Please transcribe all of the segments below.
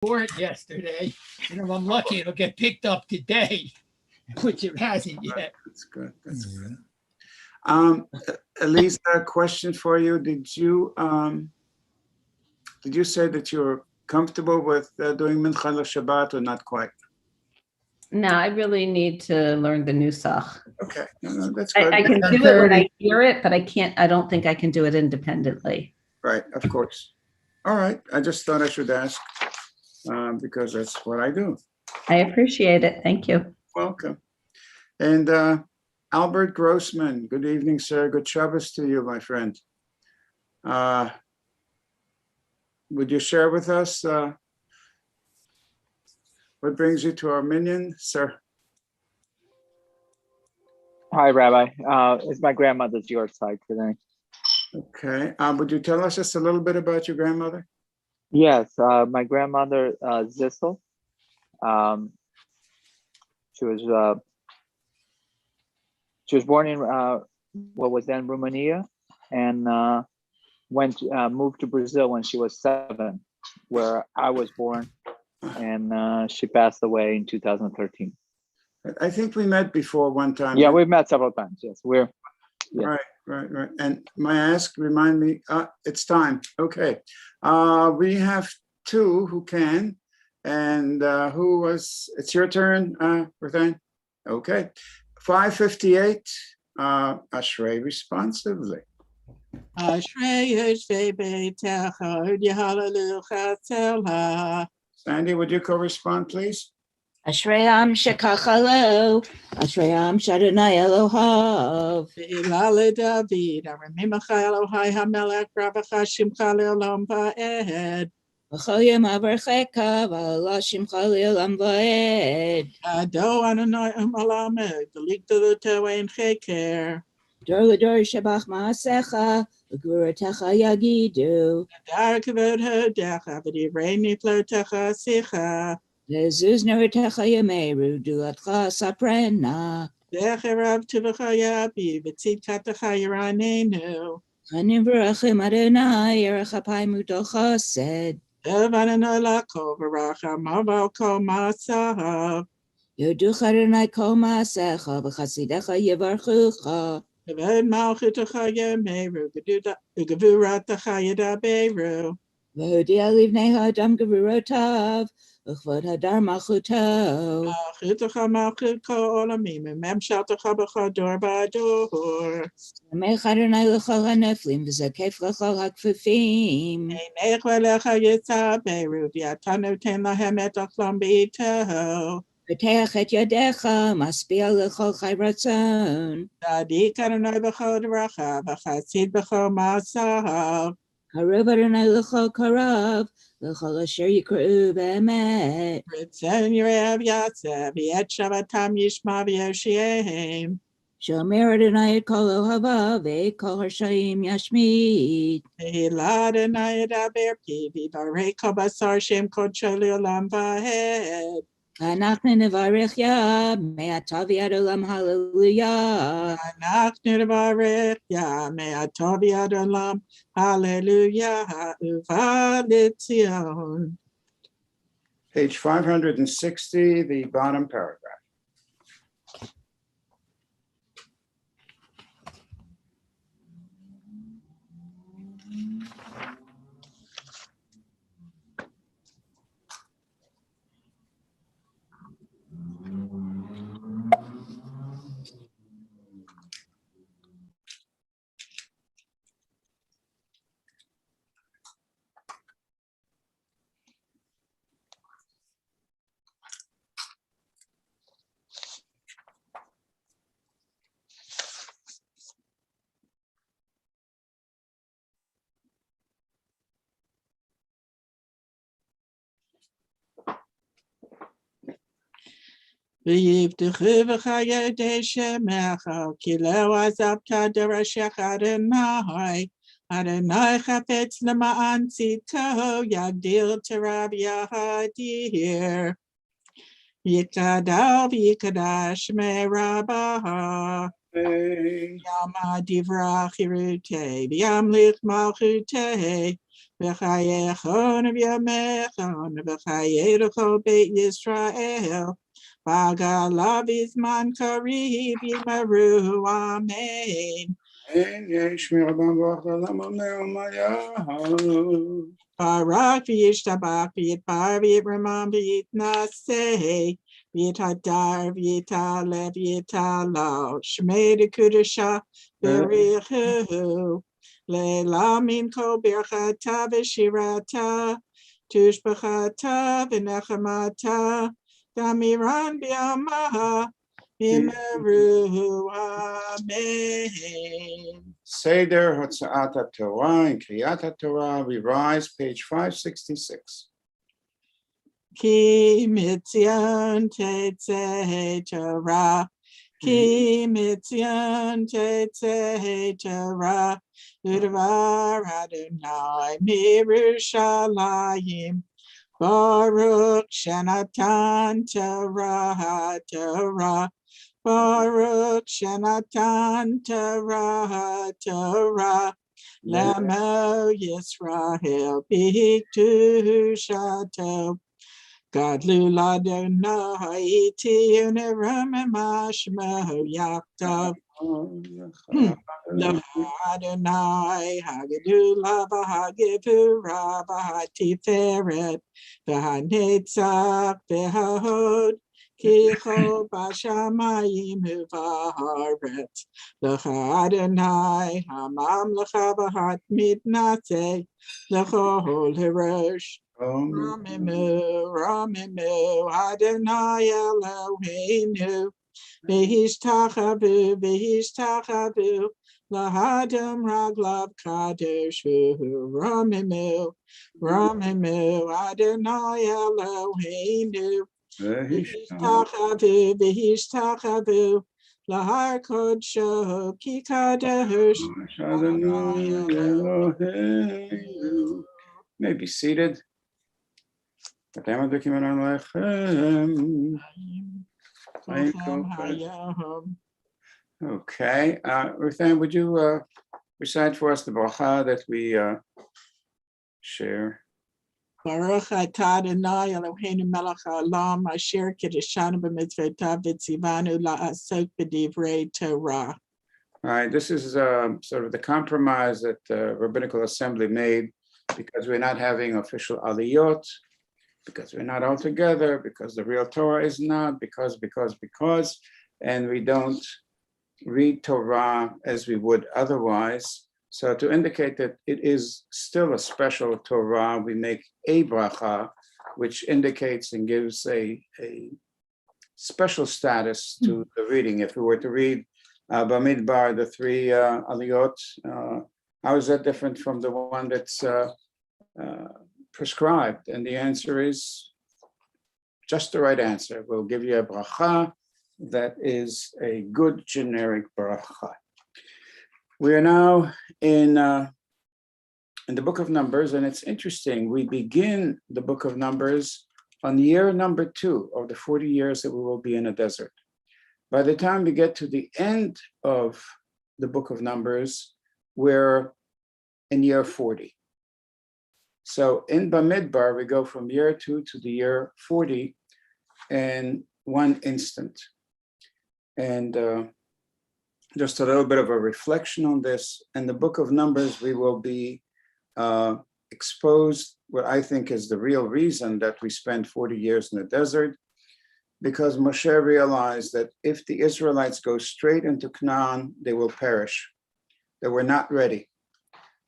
Court yesterday, and if I'm lucky, it'll get picked up today, which it hasn't yet. That's good. That's good. Elise, a question for you. Did you say that you're comfortable with doing Mincha Shabbat or not quite? No, I really need to learn the nusach. Okay, no, that's good. I can do it when I hear it, but I don't think I can do it independently. Right, of course. All right, I just thought I should ask because that's what I do. I appreciate it. Thank you. Welcome. And Albert Grossman, good evening, sir. Good Shabbos to you, my friend. Would you share with us what brings you to our minyan, sir? Hi, Rabbi. It's my grandmother's yahrzeit today. Okay. Would you tell us just a little bit about your grandmother? Yes, my grandmother, Zissel. She was born in what was then Romania, and moved to Brazil when she was 7, where I was born, and she passed away in 2013. I think we met before one time. Yeah, we've met several times. Yes, Right. And may I ask, remind me, it's time. Okay. We have 2 who can, and it's your turn, Rathan? Okay. 558, Ashrei responsively. Sandy, would you co-respond, please? Ashrayam shekachalo, Ashrayam shadonai Elohav. Ve'ilale David, Aramimachai Elohai HaMelech, Ravacha Shimcha Le'olam Va'ed. V'chol yom avarcheka, v'ala shimcha le'olam va'ed. Ado Adonai Malamed, Delikta L'Tewein Cheker. Dor l'dor shabach ma'asecha, v'gvuratecha yagidu. Adar Kavod Hodecha, V'divrei Niflotecha Sicha. Lezuz neretecha yameru, dulatcha saprena. Zecherav Tivacha Yabi, V'tzidkatecha Yiranenu. Chanim v'rachim Adonai, yerech hapayim u'tocha sed. Ev Adonai Lako, V'racha Maval Kol Ma'asav. Yoduch Adonai kol ma'asecha, v'chasidecha yivarchucha. Kavod Malchutecha Yameru, V'gevuratecha Yadaberu. V'hodia livnei ha'adam gevurotav, v'chvod hadar malchuto. Malchutecha Malchut Kol Olamim, Memshaltecha B'chador Ba'ador. Samech Adonai l'chol haneflim, v'zakef l'chol hakfufim. Einech V'lecha Yitzaberu, V'yatanu Ten Lahem Et Achlam B'Ito. V'teach et yadecha, maspia l'chol chai ratzon. Tzadik Adonai B'chol Deracha, V'chasid B'chol Ma'asav. Karav Adonai l'chol karav, l'chol asher yikra'u b'emet. Ritzen Yerev Yatzev, V'yet Shabbatam Yishma V'Yoshiehem. Shomer Adonai et kol ohavav, ve'et kol harshaim yashmid. Tehillah Adonai Edaber Pi, V'yivarei Kol Basar Shem Kodsho Le'olam Va'ed. Anachnu nevarech ya, me'ata v'yad olam hallelujah. Anachnu nevarech ya, me'atov yad olam, hallelujah, ha'uva l'tzion. Page 560, the bottom paragraph. V'yivtechu v'chayodei shemecha, ki lo azabta dereshech Adonai. Adonai chafetz lema'an tzidko, yagdil terav yahadir. Yikadav yikadash me rabah. Yama divra chirute, v'yamlich malchute. V'chayechon v'yamechon v'chayerecho Beit Yisrael. V'galav izman karib yimaru. Amen. Barak v'yishtabach v'yitbar v'yitramam v'yitnaseh v'yitadar v'yitalev v'yitalo shmei dekudesha b'richu le'la min kol birchata v'shirata tushbachata v'nechamata damiran b'yamaha imeru. Amen. Seder Hotza'at Torah and Kriyat Torah, revised, page 566. Ki mitzion tetzeh Torah, ki mitzion tetzeh Torah, Udvar Adonai mirushalayim, Baruch Shenatan Torah Torah, Baruch Shenatan Torah Torah, Lamo Yisrael B'Hiktu Shato. Gadlu Ladonai iti uneram mashmo yaktav. Adonai hagadu lava hagivu rabba tiferet v'hanetzach v'hahod kicho b'shamayim u'v'haaretz l'cha Adonai hamam l'cha b'hat mitnaseh l'chol hirosh. Ramimu, Ramimu, Adonai Eloheinu, V'hishtachavu, Lahadam Raglav Kadeshu, Ramimu, Ramimu, Adonai Eloheinu, V'hishtachavu, Lahar Kodsho, Kikadesh, Adonai Eloheinu. May be seated. Okay, Ruthann, would you recite for us the bracha that we share? Baruch atah Adonai Eloheinu melech haolam asher kiddushanu b'mitzvotav v'tzivanu la'asok b'divrei Torah. All right, this is sort of the compromise that the Rabbinical Assembly made, because we're not having official aliyot, because we're not all together, because the real Torah is not, because, and we don't read Torah as we would otherwise. So to indicate that it is still a special Torah, we make a bracha, which indicates and gives a special status to the reading. If we were to read Bamidbar, the three aliyot, how is that different from the one that's prescribed? And the answer is just the right answer. We'll give you a bracha that is a good generic bracha. We are now in the book of Numbers, and it's interesting. We begin the book of Numbers on year number 2 of the 40 years that we will be in a desert. By the time we get to the end of the book of Numbers, we're in year 40. So in Bamidbar, we go from year 2 to the year 40 in one instant. And just a little bit of a reflection on this. In the book of Numbers, we will be exposed what I think is the real reason that we spent 40 years in the desert, because Moshe realized that if the Israelites go straight into Canaan, they will perish. They were not ready.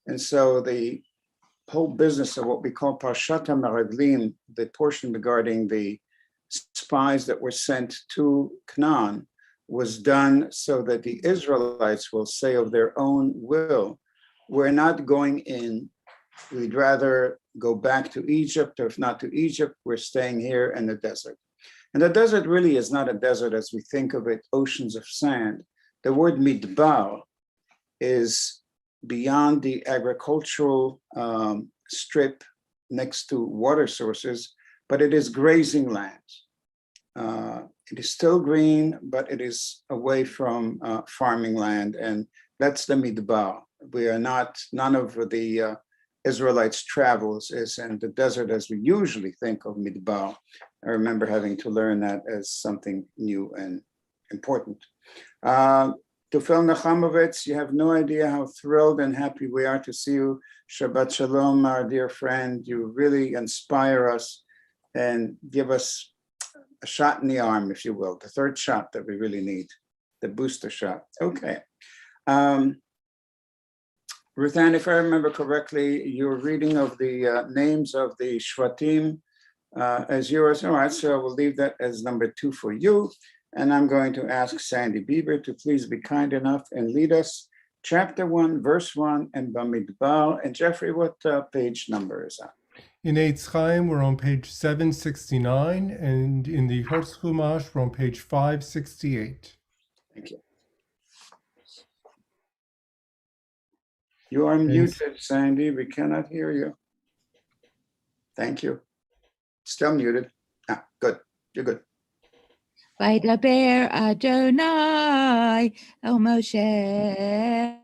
And so the whole business of what we call Parshat HaMeraglim, the portion regarding the spies that were sent to Canaan, was done so that the Israelites will say of their own will, we're not going in, we'd rather go back to Egypt, or if not to Egypt, we're staying here in the desert. And the desert really is not a desert as we think of it, oceans of sand. The word midbar is beyond the agricultural strip next to water sources, but it is grazing land. It is still green, but it is away from farming land, and that's the midbar. We are not, none of the Israelites' travels is in the desert as we usually think of Midbar. I remember having to learn that as something new and important. Tufel Nachamovitz, you have no idea how thrilled and happy we are to see you. Shabbat Shalom, our dear friend. You really inspire us and give us a shot in the arm, if you will, the third shot that we really need, the booster shot. Okay. Ruth Ann, if I remember correctly, your reading of the names of the Shvatim as yours. All right, so we'll leave that as number 2 for you. And I'm going to ask Sandy Bieber to please be kind enough and lead us chapter 1, verse 1, and Bamidbar. And Jeffrey, what page number is that? In Eitz Chaim, we're on page 769, and in the Hertz Chumash, we're on page 568. Thank you. You are muted, Sandy. We cannot hear you. Thank you. Still muted. Ah, good. You're good. Vaydaber Adonai El Moshe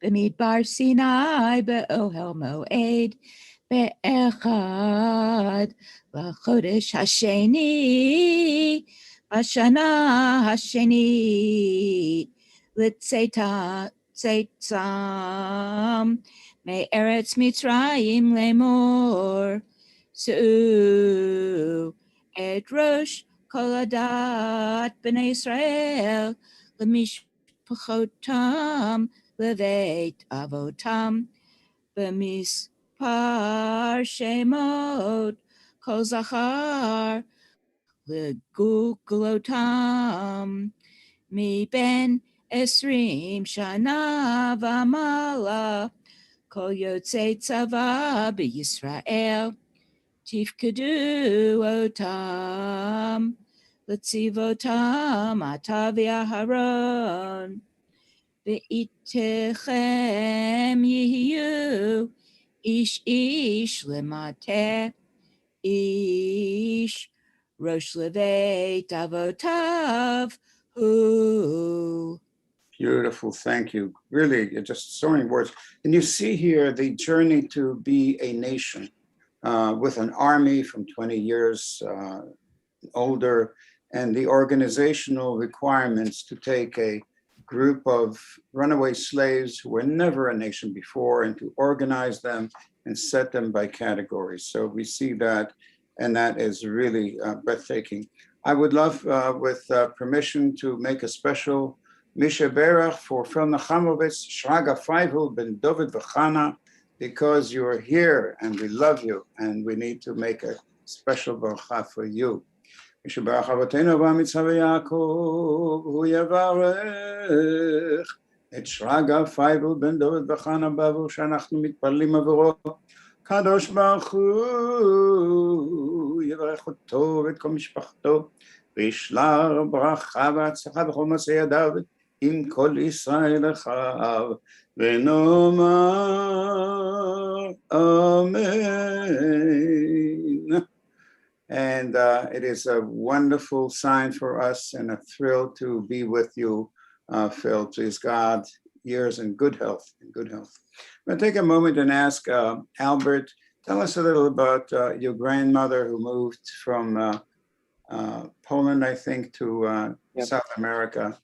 B'midbar Sinai Be'ohel Moed Be'echad V'chodesh Hasheni B'shana Hasheni L'tzeitzam Me'eretz Mitzrayim Lemor Su'u Et Rosh Kol adat b'nei Israel lemishpachotam leveit avotam b'mispar shemot kol zachar leguglotam mi ben esrim shana v'amala kol yotzei tzava b'Yisrael Tifkedu otam, letzivotam atavi aharon, ve'itechem yihiyu, ish lemate, ish rosh leveit avotav hu. Beautiful, thank you. Really, you're just so many words. And you see here the journey to be a nation with an army from 20 years older, and the organizational requirements to take a group of runaway slaves who were never a nation before and to organize them and set them by categories. So we see that, and that is really breathtaking. I would love, with permission, to make a special Misha Berach for Phil Nachamovitz, Shraga Feivul, Ben David V'chana, because you are here and we love you and we need to make a special bracha for you. Misha Berach Avotenu V'Mitzvah Yaakov, Hu Yavarech, Et Shraga Feivul, Ben David V'chana, Bavu, Shanachnu Mitpalim Avoro, Kadosh Baruch Hu, Yavarech Oto, V'et Kol Mishpachto, V'Yishlar Bracha V'Atzlacha B'Chol Masei Yadav, Im Kol Yisrael Echav, V'Nomar Amen. And it is a wonderful sign for us and a thrill to be with you, Phil. Please God, years in good health, I'm going to take a moment and ask Albert, tell us a little about your grandmother who moved from Poland, I think, to South America.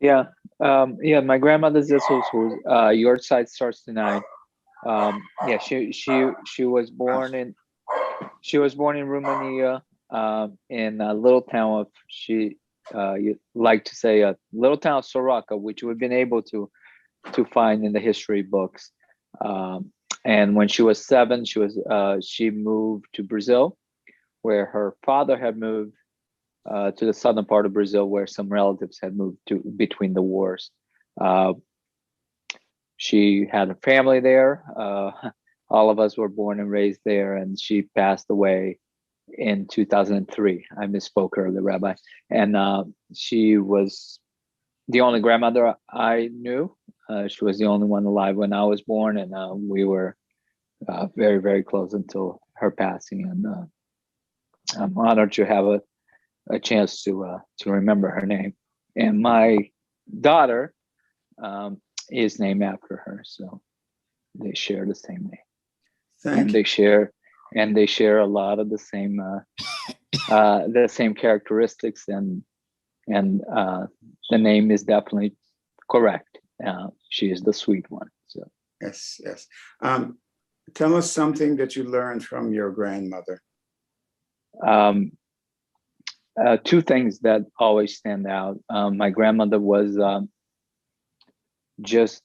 Yeah, my grandmother's Zissels, whose your side starts tonight. She was born in Romania, in a little town of you like to say a little town of Soroka, which we've been able to find in the history books. And when she was 7, she moved to Brazil, where her father had moved to the southern part of Brazil, where some relatives had moved to between the wars. She had a family there. All of us were born and raised there, and she passed away in 2003. I misspoke earlier, Rabbi. And she was the only grandmother I knew. She was the only one alive when I was born, and we were very, very close until her passing. And I'm honored to have a chance to remember her name. And my daughter is named after her, so they share the same name. Thank you. They share a lot of the same characteristics, and the name is definitely correct. She is the sweet one. So Yes, yes. Tell us something that you learned from your grandmother. two things that always stand out. My grandmother was just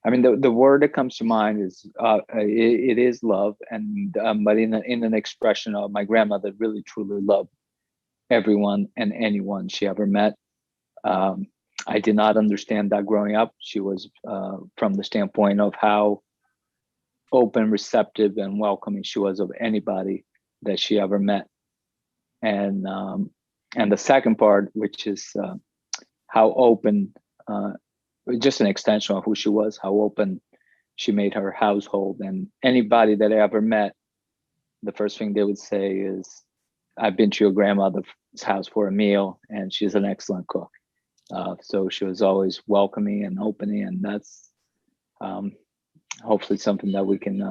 I mean, the word that comes to mind is it is love, and but in an expression of my grandmother really truly loved everyone and anyone she ever met. I did not understand that growing up. She was from the standpoint of how open, receptive, and welcoming she was of anybody that she ever met. And the second part, which is how open, just an extension of who she was, how open she made her household. And anybody that I ever met, the first thing they would say is, I've been to your grandmother's house for a meal, and she's an excellent cook. So she was always welcoming and opening, and that's hopefully something that we can,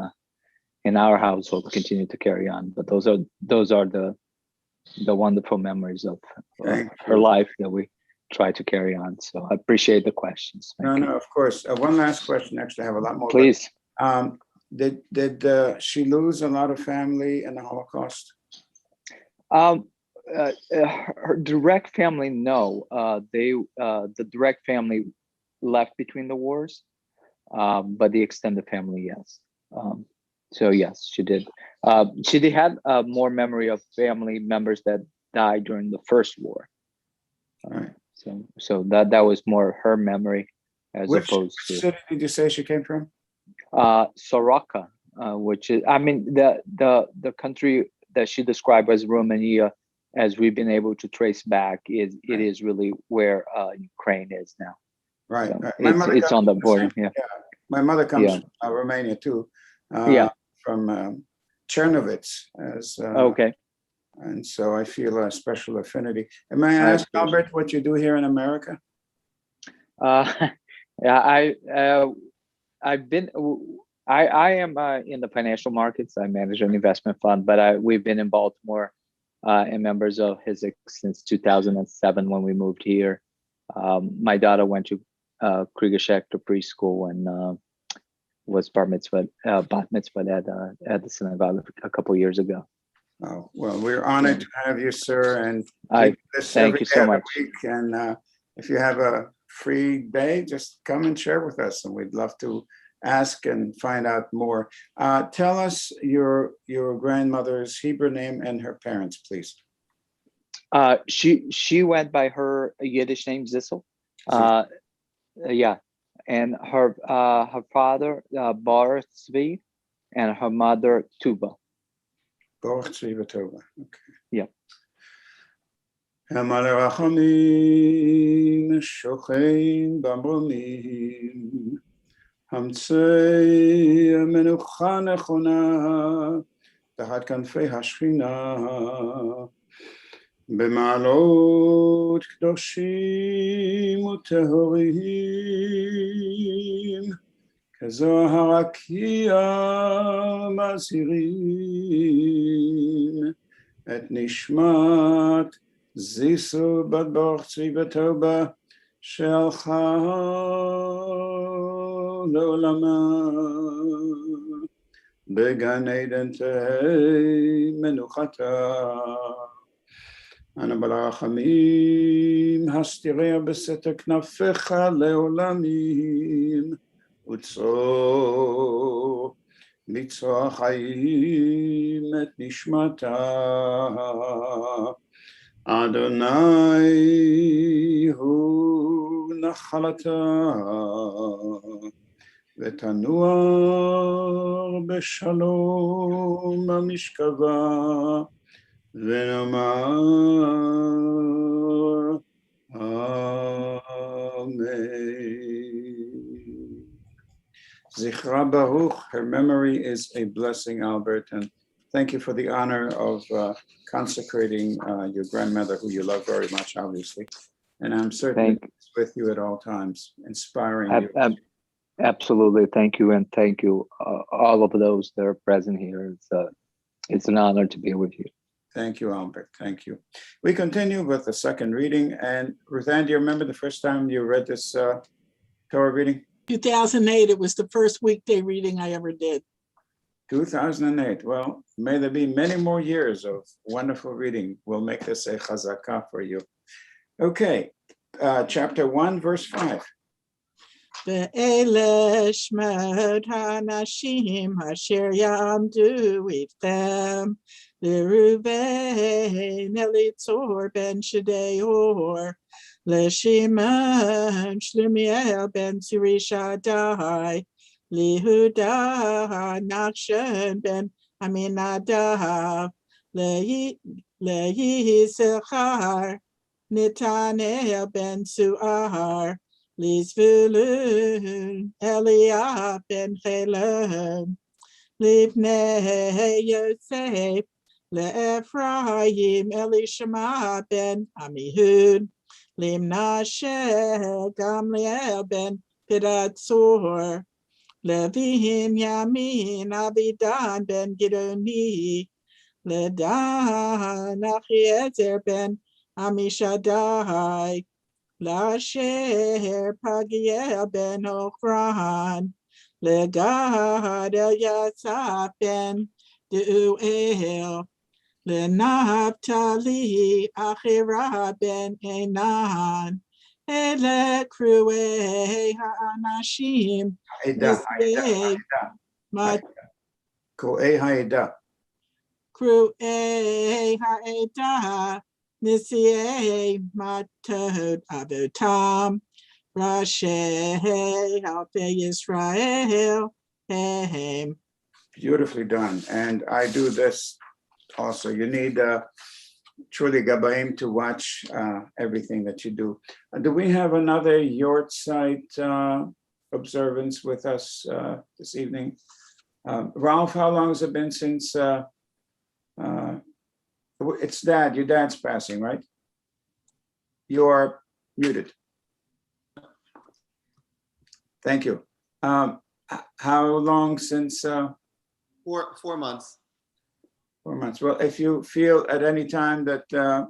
in our household, continue to carry on. But those are the wonderful memories of her life that we try to carry on. So I appreciate the questions. No, of course. One last question. Actually, I have a lot more. Please. Did she lose a lot of family in the Holocaust? Her direct family, no. The direct family left between the wars, but the extended family, yes. So yes, she did. She did have more memory of family members that died during the first war. Right. So that was more her memory as opposed to. Which city did you say she came from? Soroka, which is, I mean, the country that she described as Romania, as we've been able to trace back, it is really where Ukraine is now. Right. So Right. it's on the border. Yeah. My mother comes from Romania too. From Chernovitz. Okay. And so I feel a special affinity. And may I ask, Albert, what you do here in America? I am in the financial markets. I manage an investment fund, but we've been in Baltimore and members of Chizuk since 2007 when we moved here. My daughter went to Krieger preschool and was bat mitzvah at the synagogue a couple years ago. Oh, well, we're honored to have you, sir, and thank you so much. And if you have a free day, just come and share with us, and we'd love to ask and find out more. Tell us your grandmother's Hebrew name and her parents, please. She went by her Yiddish name Zissel. Yeah, and her father Bar Tzvi, and her mother Tuba. Bar Tzvi Tuba. Okay. Yeah. המלא רחמים שוכן במרומים, המציא מנוחה נכונה תחת כנפי השכינה, במעלות קדושים וטהורים, כזוהר הרקיע מזהירים את נשמת זיסו בת ברוך צבי וטובה שהלכה לעולמה, בגן עדן תהי מנוחתה. אנא ברחמים הסתיריה בסתר כנפיך לעולמים, וצור לצרוח חיים את נשמתה. אדוני הוא נחלתה, ותנוע בשלום המשכבה, ונאמר Amen. Zichra Baruch, her memory is a blessing, Albert, and thank you for the honor of consecrating your grandmother, who you love very much, obviously. And I'm certainly with you at all times, inspiring you. Absolutely. Thank you. And thank you, all of those that are present here. It's an honor to be with you. Thank you, Albert. Thank you. We continue with the second reading. And Ruth Ann, do you remember the first time you read this Torah reading? 2008, it was the first weekday reading I ever did. 2008. Well, may there be many more years of wonderful reading. We'll make this a chazakah for you. Okay, chapter 1, verse 5. Ve'ele shmod hanashim asher ya'amdu item l'Reuven Elitzor ben Shedeor l'Shimon Shlumiel ben Surishadai Lihuda Nachshon ben Aminadav Le'Yisachar Netanel ben Su'ar Lizvulun Eliab ben Chelon Livnei Yosef Le'Ephraim Elishama ben Amihud Limnashe Gamliel ben Pidatzur Levim Yamin Abidan ben Gidoni Ledan Achiezer ben Amishadai Lasher Pagiel ben Ochran Legad El Yasaf ben Deuel Lenaphtali Achira ben Enan Ele Krue Ha'anashim Nisbei Ko'e Ha'edah. Krue Ha'edah Nisiei Matod Avutam Rashi Alpei Yisrael Hem. Beautifully done. And I do this also. You need truly Gabaim to watch everything that you do. Do we have another Yortzeit observance with us this evening? Ralph, how long has it been since it's Dad, your dad's passing, right? You're muted. Thank you. How long since? 4 months. 4 months. Well, if you feel at any time that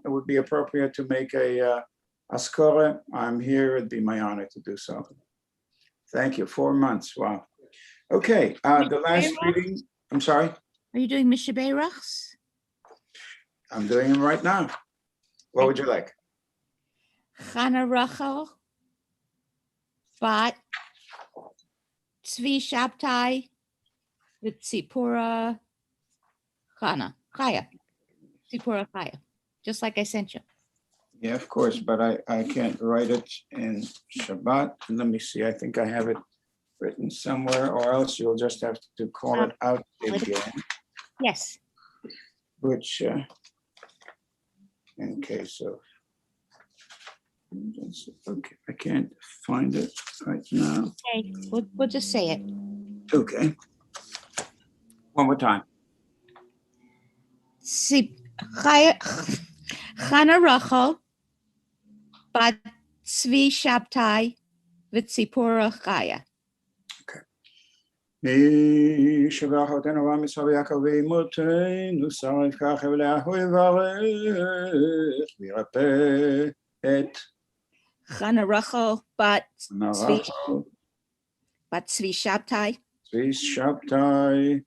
it would be appropriate to make a askora, I'm here. It'd be my honor to do so. Thank you. 4 months. Wow. Okay. The last reading. I'm sorry. Are you doing Mishaberachs? I'm doing them right now. What would you like? Chana Rachel, Bat, Tzvi Shabtai, Tzipora Chaya, Tzipora Chaya, just like I sent you. Yeah, of course, but I can't write it in Shabbat. Let me see. I think I have it written somewhere, or else you'll just have to call it out again. Yes. Which, in case of, okay, I can't find it right now. Okay, we'll just say it. Okay. One more time. Chana Rachel, Bat Tzvi Shabtai, V'tzipora Chaya. שבח אותנו ועם ישראל ויעקב ואימותינו שריו כך ולאהו יברך וירפא את Chana Rachel, Bat נרחו Tzvi Shabtai, צבי שבתאי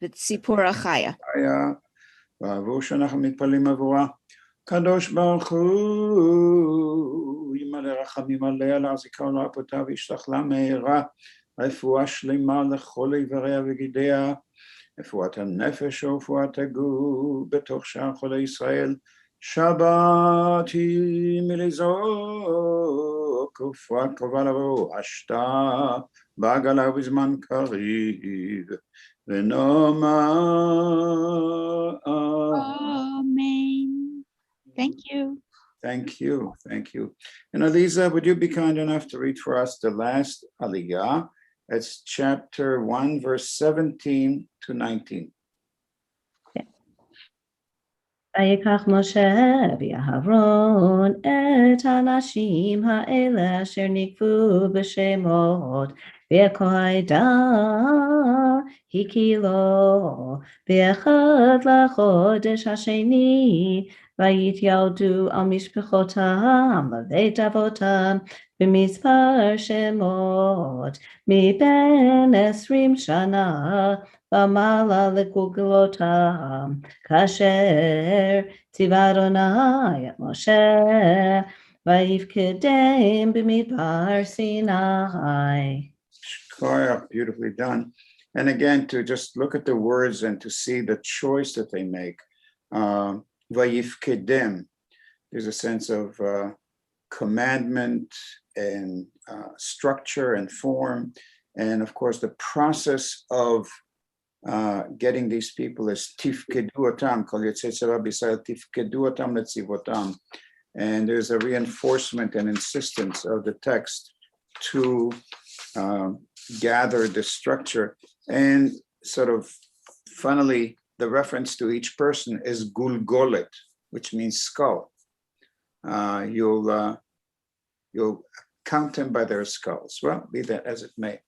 V'tzipora Chaya. היה ועבור שאנחנו מתפללים עבורה קדוש ברוך הוא ימלא רחמים עליה להחזיקה ולרפאותה וישלח לה מהרה רפואה שלמה לכל איבריה וגידיה, רפואת הנפש ורפואת הגוף בתוך שאר חולי ישראל. שבת היא מלזעוק ורפואה קרובה לבוא, השתה בעגלה ובזמן קריב, ונאמר Amen. Thank you. Thank you, thank you. And Aliza, would you be kind enough to read for us the last Aliyah? It's chapter 1, verse 17 to 19. ויקח משה ואהרון את הנשים האלה אשר נקבו בשמות V'koida hikilo v'echad lachodesh hasheni vayityaodu al mishpechotam levet avotam b'mizpar shemot miben esrim shana v'mala lekuglotam kasher tziva Adonai et Moshe vayifkedem b'midbar Sinai. Shkoyach, beautifully done. And again, to just look at the words and to see the choice that they make. Vayifkedem, there's a sense of commandment and structure and form. And of course, the process of getting these people is tifkedu otam, kol yotzei tzava b'Yisrael tifkedu otam letzivotam. And there's a reinforcement and insistence of the text to gather the structure. And sort of funnily, the reference to each person is gulgolet, which means skull. You'll count them by their skulls. Well, be that as it may.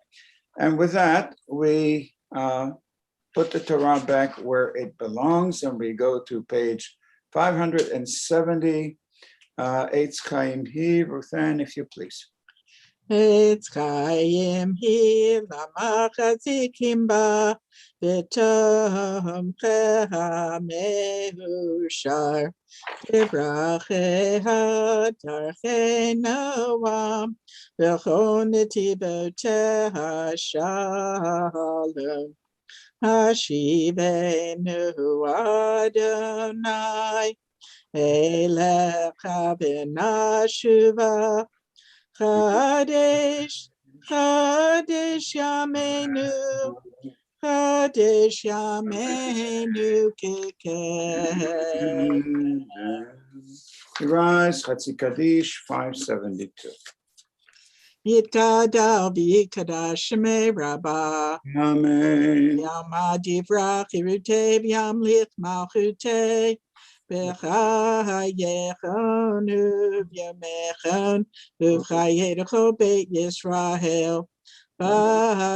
And with that, we put the Torah back where it belongs, and we go to page 570. Eitz Chaim Hi, Ruthan, if you please. Eitz Chaim Hi, lamachazikim ba, v'tomcheha meushar, v'bracheha darchei noam, v'chol netiboteha shalom. Hashivenu Adonai Elecha b'nashuva Chadesh Chadesh Yameinu Chadesh Yameinu Kekeh. Rise, Chatzi Kaddish, 572. Yitkadal v'yikadash shemei Rabbah. Amen. Yam adivrach irutei v'yam lich malchutei. V'chayechonu v'yamechon v'chayedecho beit Yisrael. Bahagala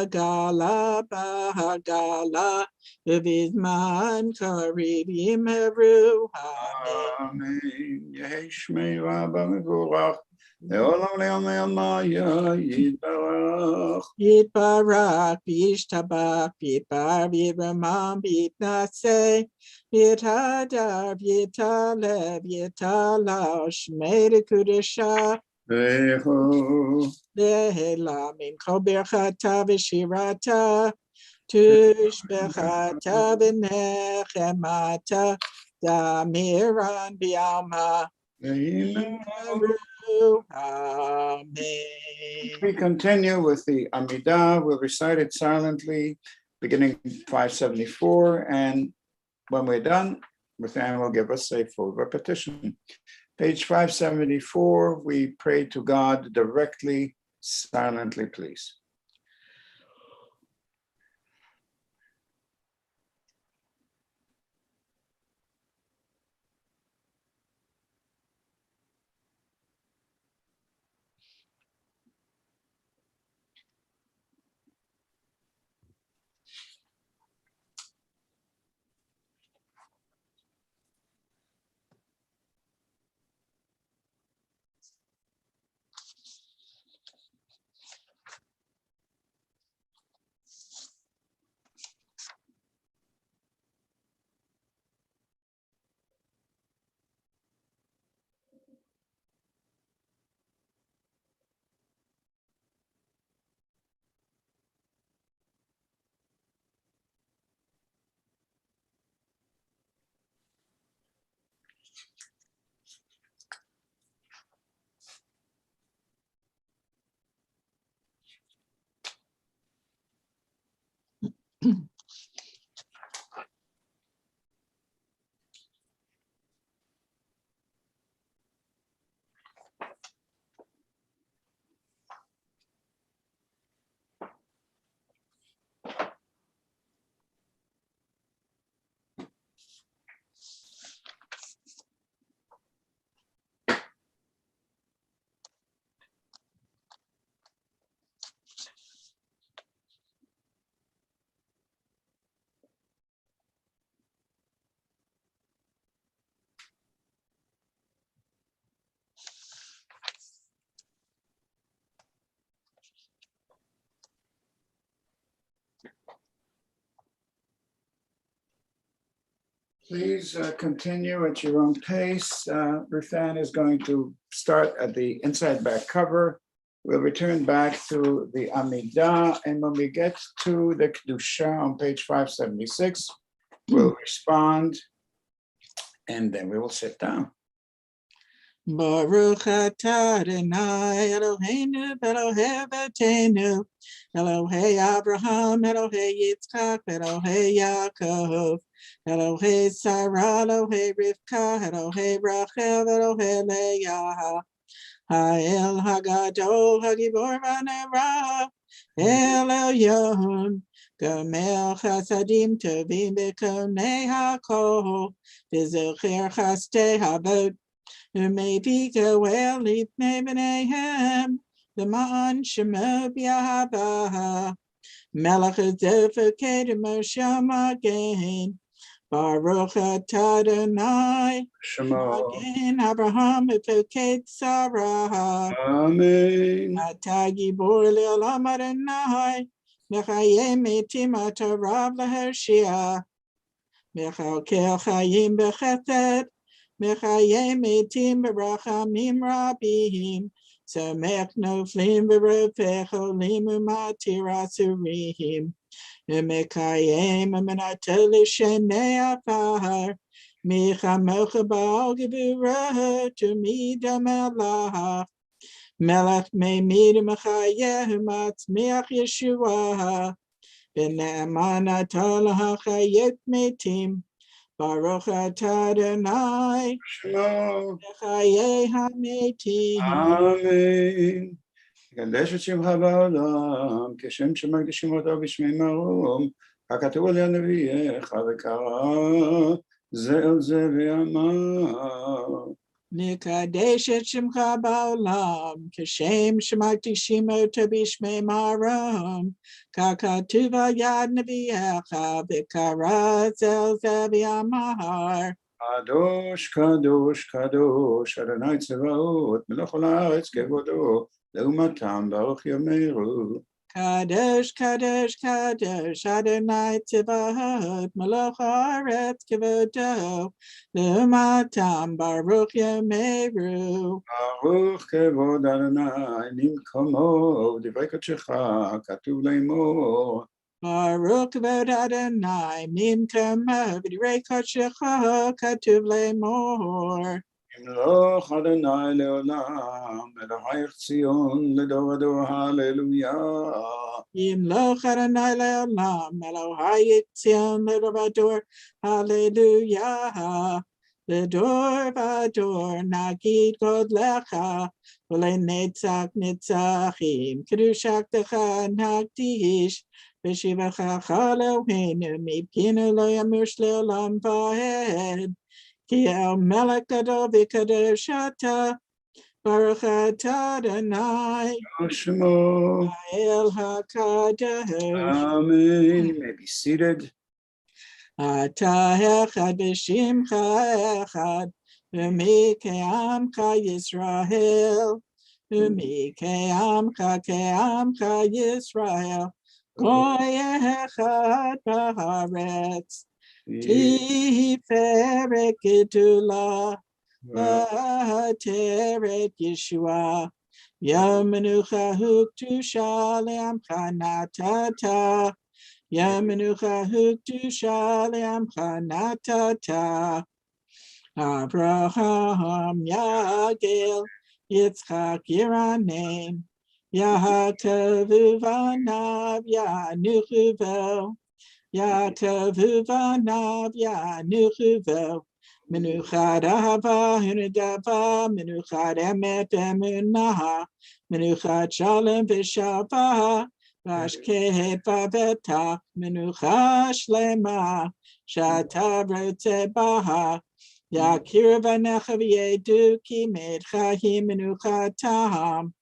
v'vizman karib yimeru. Amen. Amen. Yehi Shmei Rabba Mevorach. Le'olam le'olam le'olam Yitbarach. Yitbarak, Yishtabak, Yitbar, Yitramam, Yitnaseh, Yithadar, Yitaleb, Yitalaw, Shmei Kudesha, Ve'echo. Le'ela, Min Kol Birchata v'Shirata, Tushbechata v'Nechemata, Damiran b'Alma, Yimeru. Amen. We continue with the Amidah. We'll recite it silently, beginning 574. And when we're done, Ruthan will give us a full repetition. Page 574, we pray to God directly, silently, please. Please continue at your own pace. Ruthann is going to start at the inside back cover. We'll return back to the Amidah, and when we get to the Kedusha on page 576, we'll respond, and then we will sit down. Baruch atah Adonai Eloheinu Elohei Avotenu Elohei Abraham Elohei Yitzchak Elohei Yaakov Elohei Sarah Elohei Rivka Elohei Rachel Elohei Leah Ha'el Hagadol Hagibor Vanera El Elyon Gomel Chasadim Tovim B'konei HaKol V'zocher Chastei Havot Maybe go well, leave Nebenehem, the man Shemo Biahaba, Melech Zephaket Moshe Magen, Baruch atah Adonai, Shema. Magen Abraham Efoket Sarah, Amen. Atah Gibor Le'olam Adonai, Mechayim Metim Atarav Lehershia, Mechakel Chayim Bechesed, Mechayim Etim Berachamim Rabim, Samech Noflim Berofech Olim Umatir Asurim, Mechayim Amenatel Shenei Afar, Michamocha Baal Gevurah Tumida Melach, Melech Meimid Mechayeh Matzmiach Yeshua, Bene'eman Atal HaChayet Metim, Baruch atah Adonai, Shema. Chayei HaMetim. Amen. קדש את שמך בעולם, כשם שמקדישים אותו בשמי מרום, הכתוב על נביאך וקרא זה אל זה ואמר. Nikadesh et Shemcha Ba'olam, Keshem Shemakdishim Oto B'Shmei Marom, Kakatuv al Yad Nevi'echa, V'kara Zel Ze V'amar. קדוש, קדוש, קדוש, אדוני צבאות, מלך כל הארץ כבודו, לעומתם ברוך יאמרו. Kadosh, Kadosh, Kadosh, Adonai Tzivahot, Melech Haaretz Kevodo, L'umatam Baruch Yameru. ברוך כבוד אדוני ממקומו, דברי קודשך, כתוב לאמור. Baruch Kavod Adonai, Mimkamo, V'direi Kodshecha, Katuv Lemor. ימלוך אדוני לעולם, אלוהיך ציון לדור ודור, הללויה. Yimloch Adonai Le'olam, Elohai Yitzion L'Dor, Hallelujah. L'Dor V'Ador, Nagid Godlecha, V'lenetzach Netzachim, Kedushak Techa Nagdish, V'Shivacha Eloheinu, Mipkinu Lo Yamush Le'olam V'Hed, Ki El Melech Gadol V'Kadosh Ata, Baruch atah Adonai, Shemo. El HaKadosh, Amen. You may be seated. Atah Echad B'Shimcha Echad, Umi Ke'amcha Yisrael, Umi Ke'amcha Yisrael, Goy Echad B'Haaretz, Tiferet Gedulah, Teret Yeshua, Yom Menucha Huktusha Le'amcha Natata, Yom Menucha Huktusha Le'amcha Natata, Abraham Yagel, Yitzchak Yiranem, Yaakov Uvanav Yanuchuvo, Yaakov Uvanav Yanuchuvo, Menuchad Ahava, Hunadava, Menuchad Emet Emunah, Menuchad Shalom V'Shavah, Vashkehet Vavetach, Menucha Shlema, Shata Rotzebaha, Yakir Vanecha V'Yedu Ki Medchahi Menucha Tam,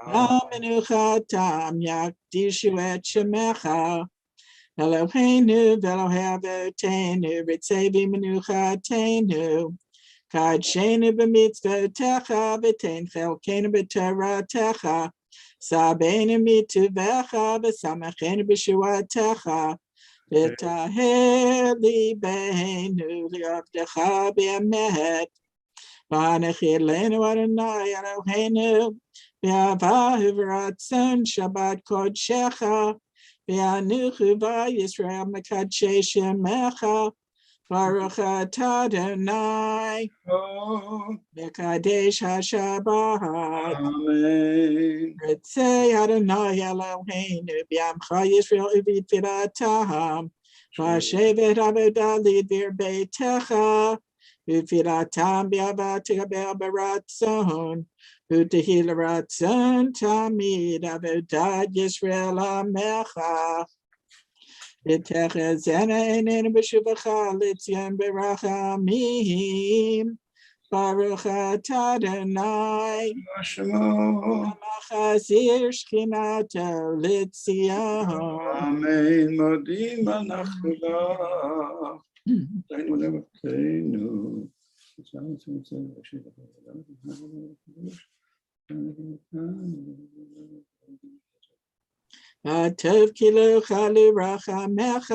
La Menucha Tam, Yakdishu Et Shemecha, Eloheinu v'Elohei Avotenu, Ritzevi Menuchatenu, Kadshenu b'mitzvotecha, V'tein chelkenu b'toratecha, Sabenu mituvecha, V'samachenu b'shuatecha, ותהה ליבנו לעבדך באמת. והנחילנו אדוני אלוהינו, באהבה וברצון שבת קודשך, ואנוכו בישראל מקדשי שמך, ברוך אתה אדוני, מקדש השבת. Amen. רצה אדוני אלוהינו, בעמך ישראל ובתפילתם, והשבת עבודה לדביר ביתך, ותפילתם באהבה תקבל ברצון, ותהי לרצון תמיד עבודת ישראל עמך. ותחזינה עינינו בשובך לציון ברחמים, ברוך אתה אדוני, המחזיר שכינתו לציון. Amen. מודים אנחנו לך. תהינו לבקנו. הטוב כי לא חלו רחמך,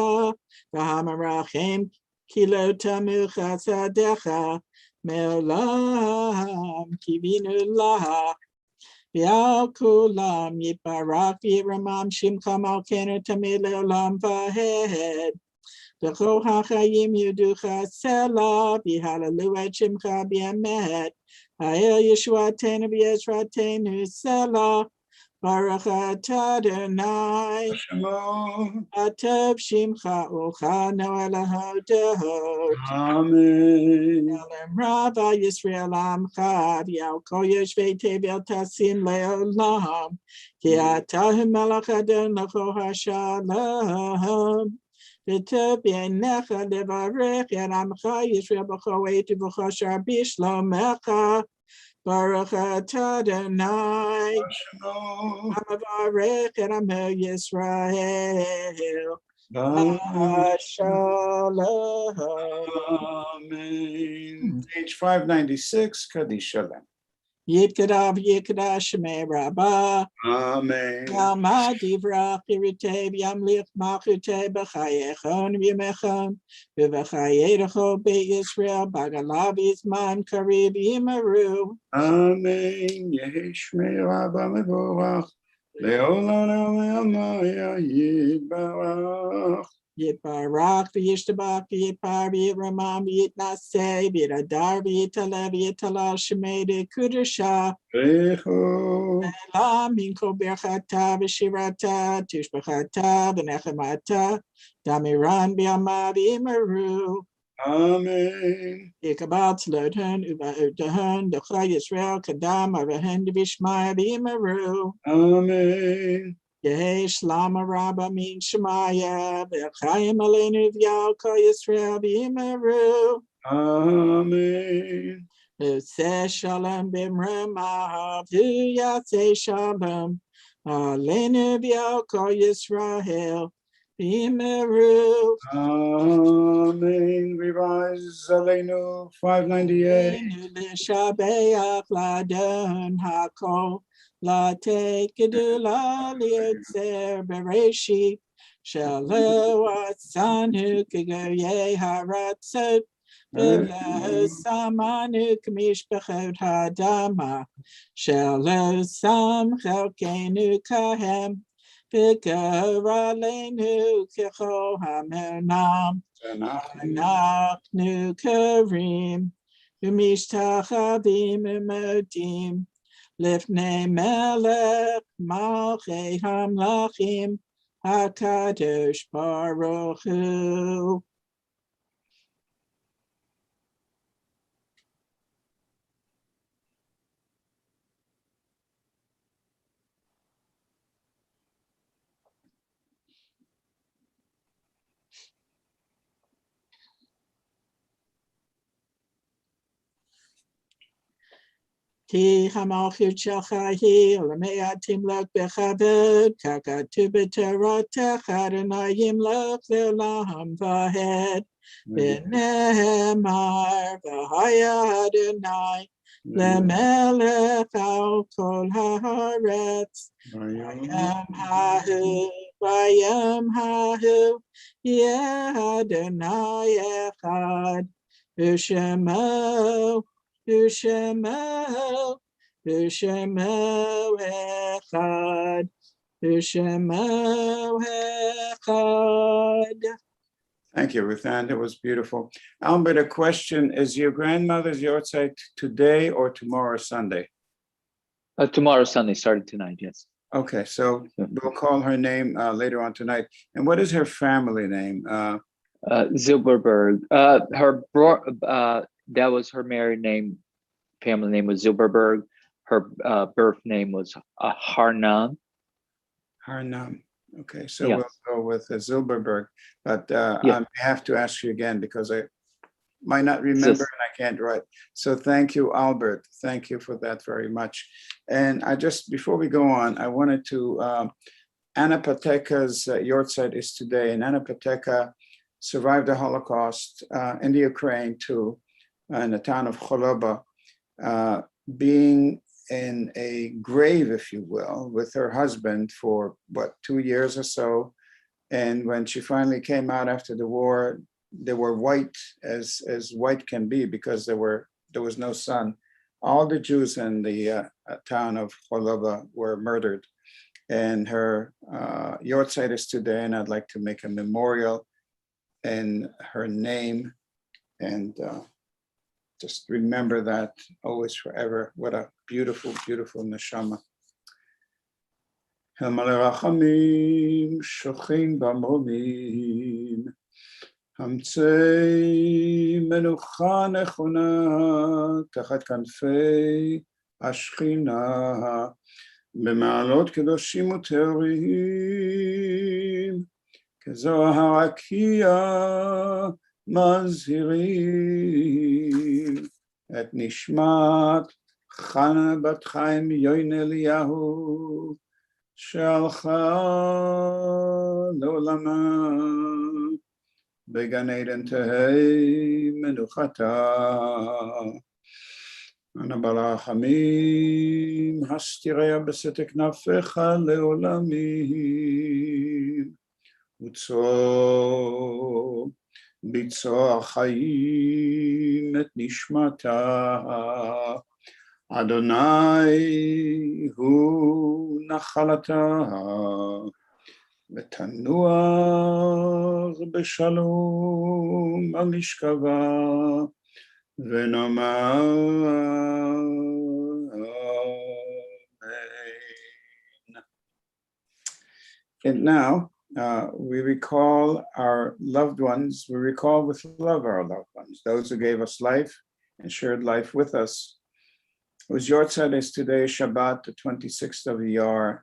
והמרחם כי לא תמו חסדיך, מעולם קיווינו לך. ועל כולם יתברך וירומם שמך מלכנו תמיד לעולם ועד. לכל החיים יודוך סלע, והללו את שמך באמת. האל ישועתנו וישועתנו סלע. ברוך אתה אדוני, הטוב שמך ולחנו אל ההודות. Amen. אלם רב על ישראל עמך, ועל כל יושבי תבל תשים לעולם, כי אתה המלך אדון לכל השלום. וטוב בעיניך לברך את עמך ישראל בכל עת ובכל שעה בשלומך. ברוך אתה אדוני, המברך את עמו ישראל. Shalom. Amen. Page 596, Kaddish Shalom. Yitkadav Yikdash Shemei Rabbah. Amen. Yalma divrach iritev yamlich malchute b'chayechon v'yemechon v'v'chayedecho be'Yisrael bagalav yizman kariv yimaru. Amen. Yehi Shmei Rabba Mevorach. Le'olam olam Yibarach. Yitbarach v'yishtabach v'yitpar v'yitramam v'yitnaseh v'yitadar v'yitalev v'yitalal shemei dekudasha. Recho. Elam minko berchata v'shirata tishbachata v'nechemata damiran b'yama v'imaru. Amen. Yikabal tzlodhan uba'udahan d'cha Yisrael kadam arahan v'shmaya v'imaru. Amen. Yehi shlama rabba min shemaya v'chayim aleinu v'yal kol Yisrael v'imaru. Amen. Say shalom b'mramav, say shalom. Aleinu v'yal kol Yisrael v'imaru. Amen. Revise Aleinu 598. Aleinu l'shabeach l'adon hakol, l'tekedula li'etzer bereshit, shelo atzanu k'goyei haratzot, v'lo samanu k'mishpachot ha'adama, shelo sam chelkenu kahem, v'gor aleinu k'chol hamonam. Anachnu karim, umishtachavim umodim, lifnei melech malchei hamlachim, hakadosh baruch hu. Ki hamalchut shelcha hi olamei timlok bechavod kakatu b'toratecha Adonai yimlok le'olam v'hed v'nehemar v'haya Adonai le'melech al kol haaretz hayam hahu Bayam Hahu Adonai Echad Ushemo Ushemo Ushemo Echad Ushemo Echad. Thank you, Ruth Ann. That was beautiful. Albert, a question. Is your grandmother's yahrzeit today or tomorrow, Sunday? Tomorrow, Sunday, started tonight, yes. Okay, so we'll call her name later on tonight. And what is her family name? Zilberberg. That was her married name. Family name was Zilberberg. Her birth name was Harnam. Harnam. Okay, so Yeah. we'll go with Zilberberg. But Yeah. I have to ask you again because I might not remember and I can't write. So thank you, Albert. Thank you for that very much. And I just, before we go on, I wanted to, Anna Pateka's yahrzeit is today, and Anna Pateka survived the Holocaust in the Ukraine too, in the town of Choloba, being in a grave, if you will, with her husband for 2 years or so. And when she finally came out after the war, they were white as white can be because there was no sun. All the Jews in the town of Choloba were murdered. And her yahrzeit is today, and I'd like to make a memorial in her name and just remember that always forever. What a beautiful, beautiful neshama. Hamalei shochin b'mromin, המציא מנוחה נכונה תחת כנפי השכינה, במעלות קדושים וטהורים, כזוהר הרקיע מזהירים, את נשמת חנה בת חיים יוין אליהו, שהלכה לעולמה, בגן עדן תהי מנוחתה. אנא ברחמים, הסתיריה בסתר כנפיך לעולמים, וצור ביצוע חיים את נשמתה. אדוני הוא נחלתה, ותנוח בשלום על משכבה, ונאמר amen. And now we recall our loved ones. We recall with love our loved ones, those who gave us life and shared life with us. Whose yahrzeit is today, Shabbat, the 26th of Iyar,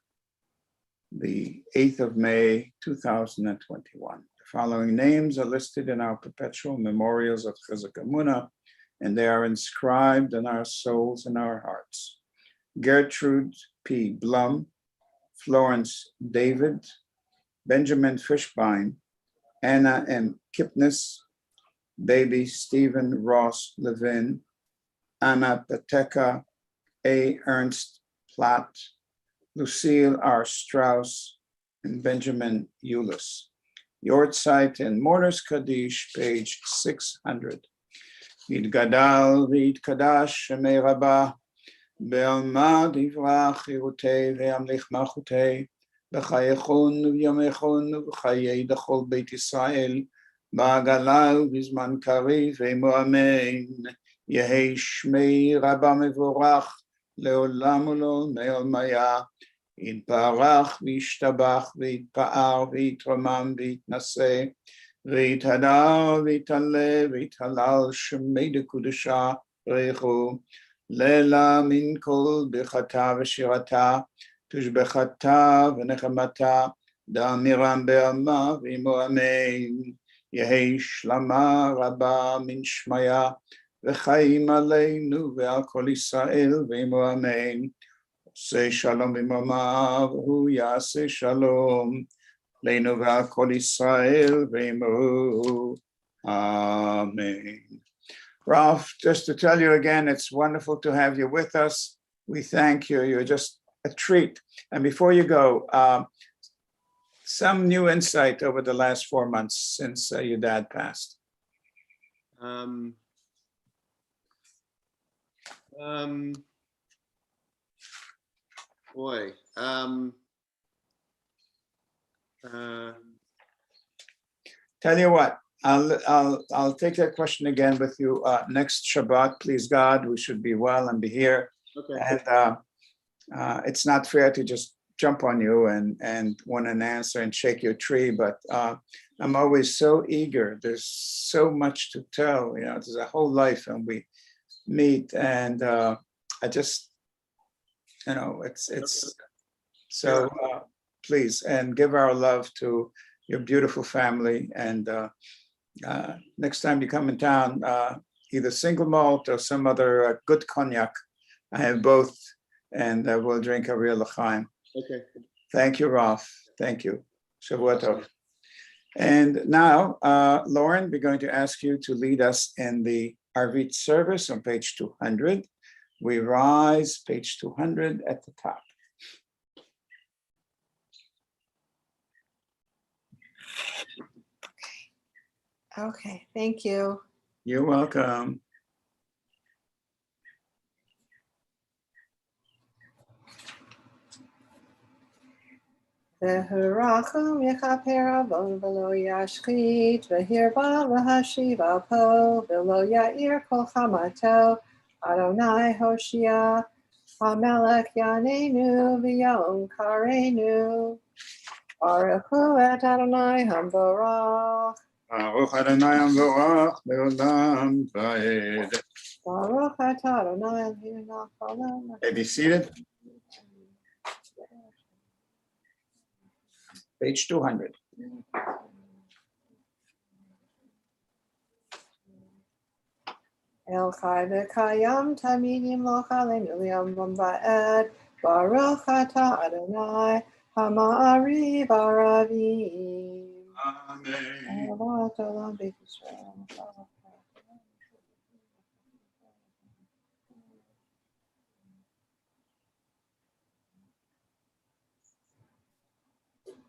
the 8th of May, 2021. The following names are listed in our perpetual memorials of Chizuk Amuno, and they are inscribed in our souls and our hearts. Gertrude P. Blum, Florence David, Benjamin Fishbein, Anna M. Kipnis, baby Stephen Ross Levin, Anna Pateka, A. Ernst Platt, Lucille R. Strauss, and Benjamin Eulis. Yahrzeit and Mourners Kaddish, page 600. Yitgadal v'yitkadash shemei Rabbah, be'alma divrach chirutei ve'amlich malchutei, b'chayechon v'yamechon v'chayei dachol Beit Yisrael, ba'agala v'zman kariv ve'emo amen. Yehei shmei Rabbah mevorach, לעולם ולעולמי עולמיה, יתברך וישתבח ויתפאר ויתרומם ויתנשא, ויתהדר ויתעלה ויתהלל שמי דקודשה ברכו, לילה מן כל ברכתה ושירתה, תושבחתה ונחמתה, דאמירם בעלמה ועמו אמן. יהי שלמה רבה מן שמיה, וחיים עלינו ועל כל ישראל ועמו אמן. עושה שלום במרומיו, הוא יעשה שלום עלינו ועל כל ישראל ועמו amen. Ralph, just to tell you again, it's wonderful to have you with us. We thank you. You're just a treat. And before you go, some new insight over the last 4 months since your dad passed? Boy. Tell you what, I'll take that question again with you next Shabbat. Please God, we should be well and be here. Okay. And it's not fair to just jump on you and want an answer and shake your tree, but I'm always so eager. There's so much to tell, you know, there's a whole life and we meet and I just, you know, it's so please, and give our love to your beautiful family. And next time you come in town, either single malt or some other good cognac. I have both, and we'll drink a real l'chaim. Okay. Thank you, Ralph. Thank you. Shavua tov. And now, Lauren, we're going to ask you to lead us in the Arvit service on page 200. We rise, page 200 at the top. Okay, thank you. You're welcome. V'hurachum yechaper avon v'lo yashchit v'hirba v'hashiva po v'lo ya'ir kol chamato Adonai Hoshia HaMelech Yanenu v'yom karenu Baruch hu et Adonai Hamborach Baruch Adonai Hamvorach le'olam va'ed. Baruch et Adonai Eloheinu Melech Hey, be seated. Page 200. El Chai v'Kayam Tamidim Lo Chalenu Li'am Va'ed Baruch Ata Adonai Hama'ari Baravim Amen. Alavat Olam Beit Yisrael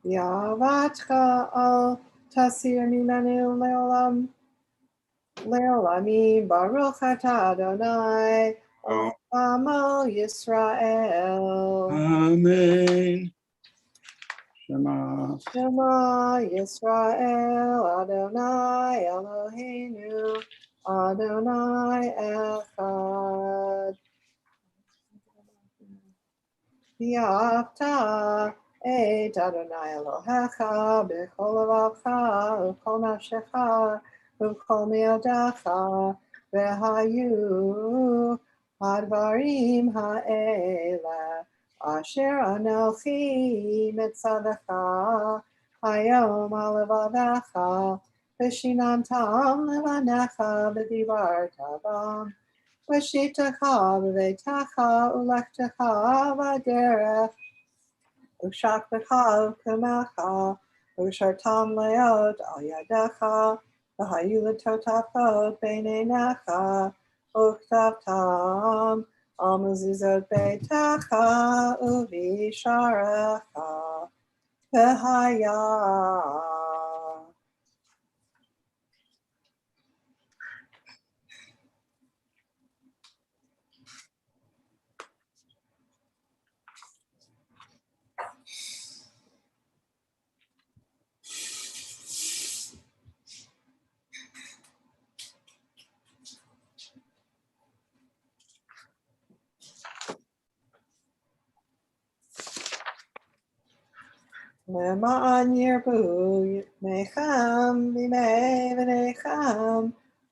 Yavatcha Al Tasir Mimenu Le'olamim Baruch Ata Adonai Oh. Amo Yisrael Amen. Shema. Shema Yisrael Adonai Eloheinu Adonai Echad V'yavta et Adonai Elohecha b'chol lavavcha u'kol nafshecha u'kol me'odecha v'hayu hadvarim ha'ele asher anochi mitzavecha hayom ha'levavecha v'shinantam levanecha v'divarta bam v'shitecha v'veitecha u'lechtecha v'derech u'shakvecha u'kumecha u'shartam leot al yadecha v'hayu l'totafot b'neinecha u'ktavtam al mezuzot beitecha u'visharecha v'haya Le'ma'an yirbu mechem b'mei v'nechem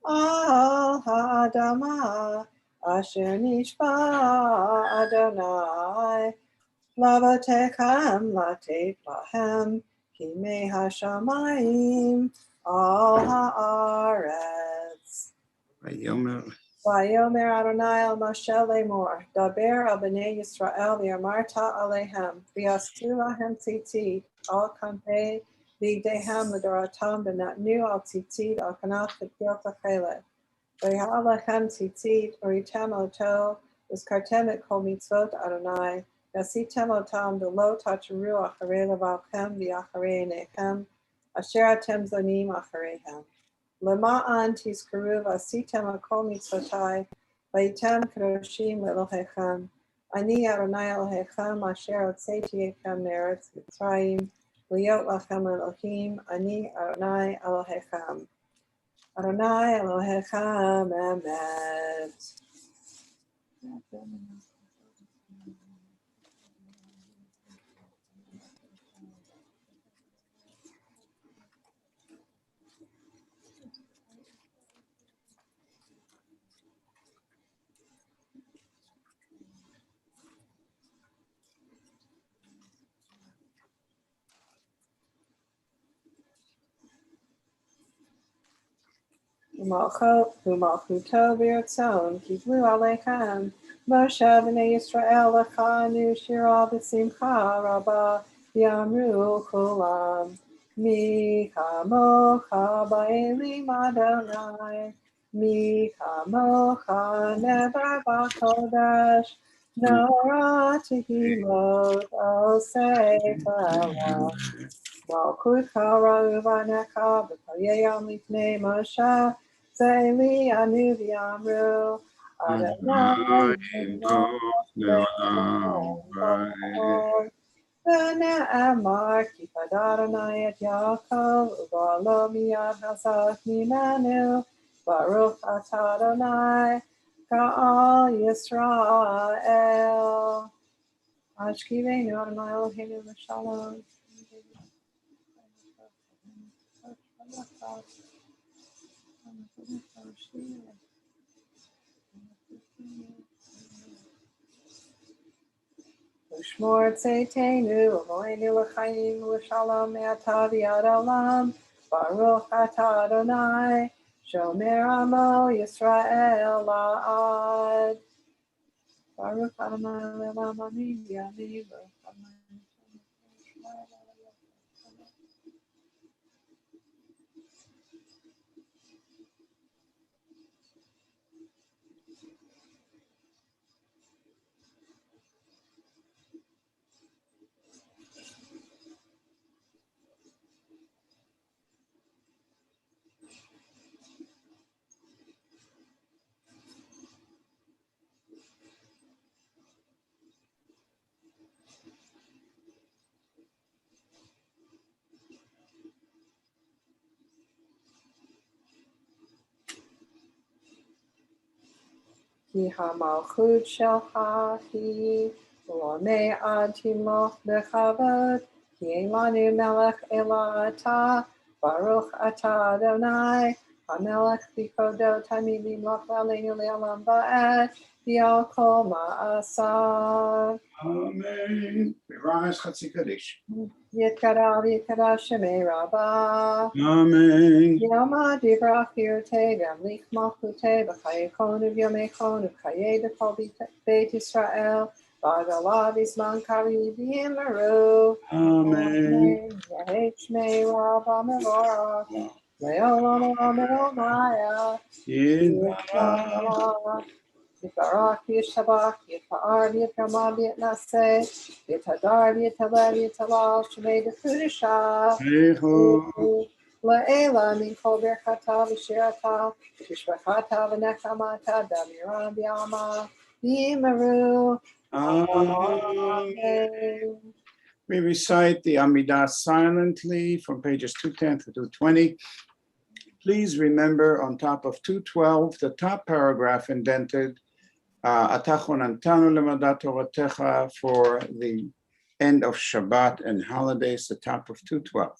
al ha'adama asher nishba Adonai lavotechem latet lahem kimei hashamayim al ha'aretz. Vayomer. Vayomer Adonai el Moshe lemor, daber al bnei Yisrael v'amarta alehem, v'yastu lahem tzitzit, al kampei v'dehem l'doratam v'natnu al tzitzit al kanaf v'kiot l'chelet. V'yah lechem tzitzit, uritem oto, v'zkartem et kol mitzvot Adonai, ועשיתם אותם ולא תעתרו אחרי לבבכם ואחרי עיניכם, אשר אתם זונים אחריהם. למען תזכרו ועשיתם הכל מצוותיי, והייתם קדושים לאלוהיכם. אני אדוני אלוהיכם אשר הוצאתי אתכם מארץ מצרים, להיות לכם אלוהים, אני אדוני אלוהיכם. אדוני אלוהיכם אמת. ומלכותו ברצון קיבלו עליכם, משה בני ישראל לכנו שירה בשמחה רבה, יאמרו כולם, מי כמוך באלים אדוני, מי כמוך נבר בקודש, נורא תהילות עושה פלא. מלכותך ראו בניך בחיי עם לפני משה, זה לי ענו ויאמרו, אדוני ונאמר כי פדה אדוני את יעקב וגואלו מיד הזאת ממנו, ברוך אתה אדוני גאל ישראל. השכיבנו אדוני אלוהינו לשלום. ושמור צאתנו ומוענו לחיים ולשלום מעתה ועד עולם, ברוך אתה אדוני שומר עמו ישראל לעד. ברוך אדוני לעולם אמן ואמן. ברוך אדוני. כי המלכות שלך היא, ולעולמי תמלוך בכבוד, כי אין לנו מלך אלא אתה, ברוך אתה אדוני, המלך בכבודו תמיד ימלוך עלינו לעולם ועד, ועל כל מעשיו. Amen. Rise, Chatzi Kaddish. יתקדש ויתקדש שמי רבה. Amen. יומא דברך חירותי והמליך מלכותי בחיי כון וביומי כון ובחיי בכל בית ישראל בעגלה בזמן קריב ויאמרו Amen. יהי שמי רבה מבורך לעולם עולם אלוהיה Yitbarach. יתברך וישתבח יתפאר ויתרמה ויתנשא יתהדר ויתהלל ויתהלל שמי בקודשה Echo. לעילה מכל ברכתה ושירתה, תשבחתה ונחמתה, דמירה ויאמה, ויאמרו, Amen. Amen. We recite the Amidah silently from pages 210 to 220. Please remember on top of 212, the top paragraph indented, Atachon Antanu Lemadat Toratecha for the end of Shabbat and holidays, the top of 212.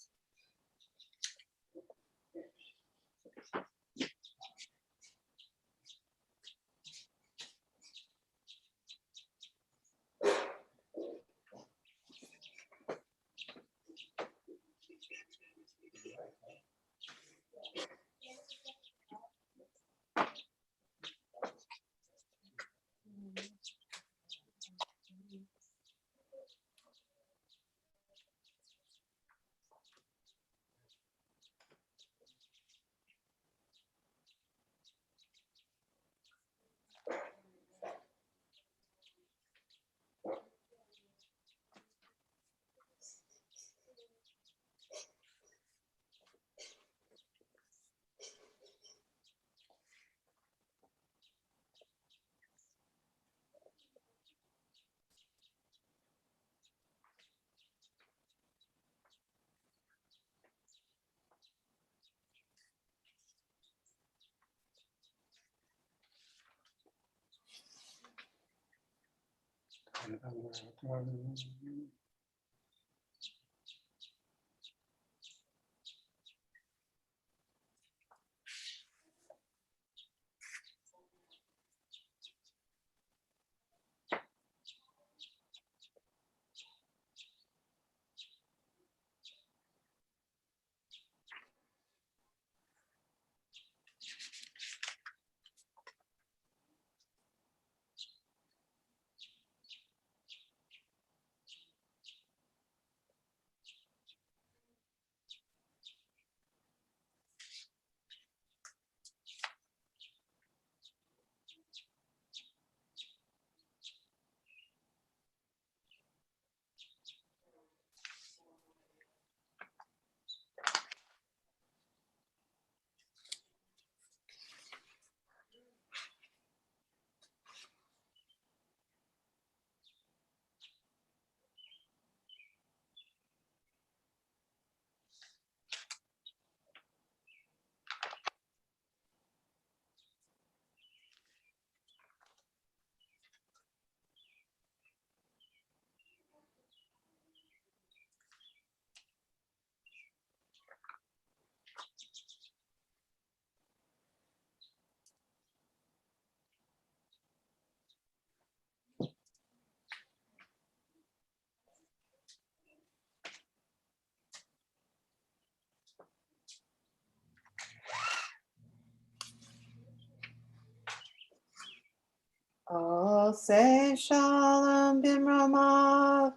Oh, say shalom bimramav.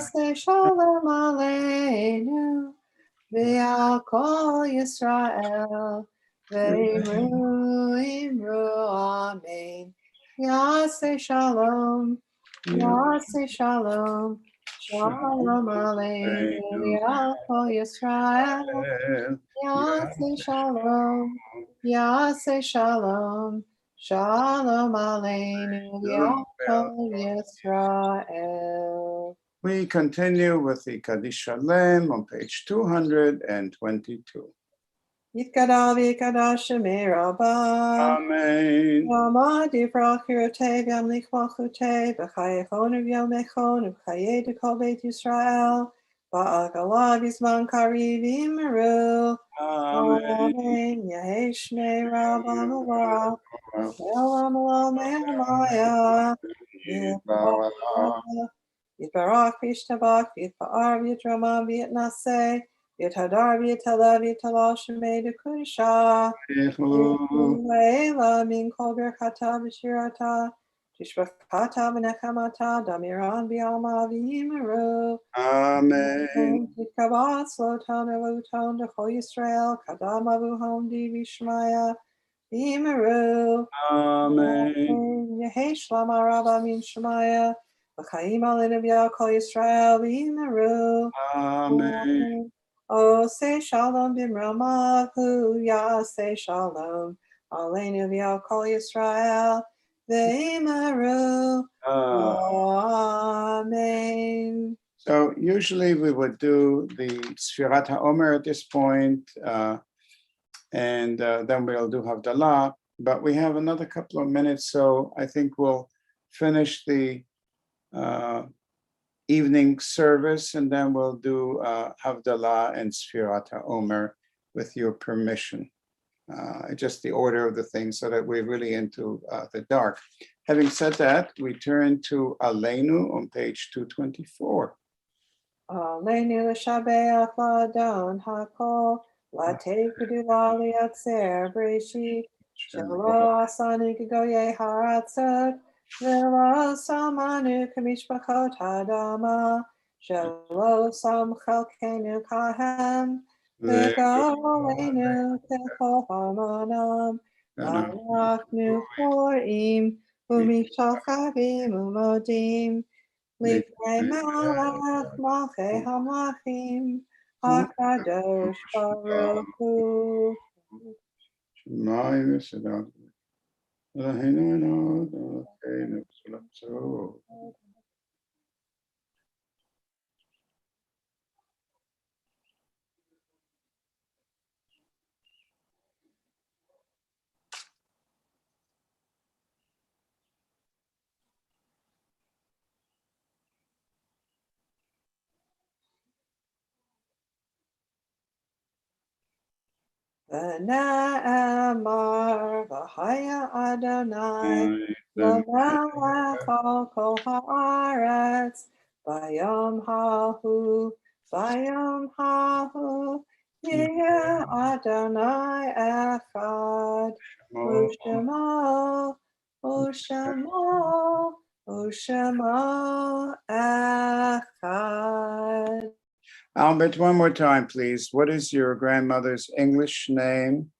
Say shalom aleinu. V'al kol Yisrael. Ve'imru imru amen. Say shalom. Say shalom. Shalom aleinu. V'al kol Yisrael. Say shalom. Say shalom. Shalom aleinu v'yachol Yisrael. We continue with the Kaddish Shalem on page 222. Yitkadal v'yikadash shemei rabba. Amen. Yama divrach hirotei v'yamlik malchutei v'chayechon v'yomechon v'chayei dekol beit Yisrael v'agalav yizman kariv imru. Amen. Yehei shmei rabba mubarak. Elam Maya. Yitbarach v'yishtabach v'yitpa'ar v'yitrama v'yitnaseh v'yithadar v'yitala v'yitalal shemei dekusha v'yitlu'ela min kol birchata v'shirata tishbachata v'nechamata damiran v'yalma v'yimeru. Amen. Yitkabat slotan eluton d'chol Yisrael kadam avuhom di v'shmaya v'yimeru. Amen. Yehei shlam araba min shemaya v'chaim alenu v'yakol Yisrael v'yimeru. Amen. Oh, say shalom b'mramahu, say shalom alenu v'yakol Yisrael v'yimeru. Amen. So usually we would do the Sfirat HaOmer at this point, and then we'll do Havdalah, but we have another couple of minutes, so I think we'll finish the evening service, and then we'll do Havdalah and Sfirat HaOmer with your permission. Just the order of the things so that we're really into the dark. Having said that, we turn to Aleinu on page 224. Aleinu l'shabeach la'adon hakol la'teikudu la'liatzer breshit shelo asanu k'goyei haratzot v'lo samanu k'mishpachot hadama shelo sam chalkenu kahem v'galeinu k'chol hamanam v'anachnu korim u'mishalchavim u'modim Lifnei Malach Malchei Hamachim HaKadosh Baruch Hu. Shema Yisrael, Eloheinu Eloheinu B'Shalom. ונאמר והיה אדוני למלך על כל הארץ ביום ההוא יהיה אדוני אחד ושמו אחד. Albert, one more time, please. What is your grandmother's English name?